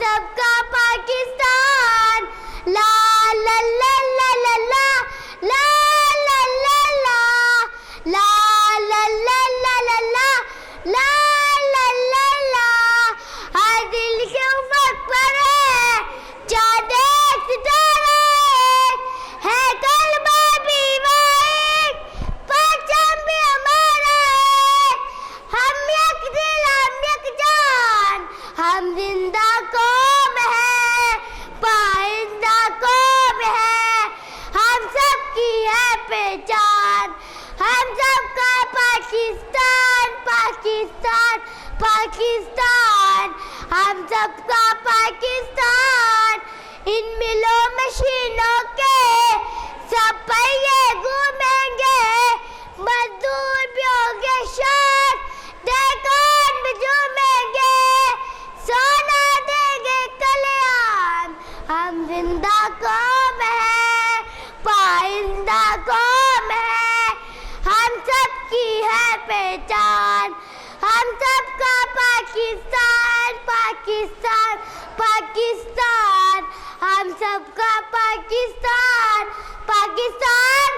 सबका पाकिस्तान। ला ला ला ला ला ला ला ला ला ला ला ला ला ला ला ला ला ला ला। हर दिल के उफक पर है चाँद एक सितारा है कलमा भी वाहिद परचम भी हमारा है। हम एक दिल हम एक जान हम जिंदा कौम है पाइंदा कौम है हम सबकी है पहचान। हम सबका पाकिस्तान पाकिस्तान पाकिस्तान हम सबका पाकिस्तान। इन मिलों मशीनों के सब पहिए घूमेंगे मजदूर भी होंगे शान देकान भी झूमेंगे सोना देंगे कल्याण। हम जिंदा कौम है पाइंदा कौम है हम सबकी है पहचान। हम सबका पाकिस्तान पाकिस्तान पाकिस्तान हम सबका पाकिस्तान पाकिस्तान।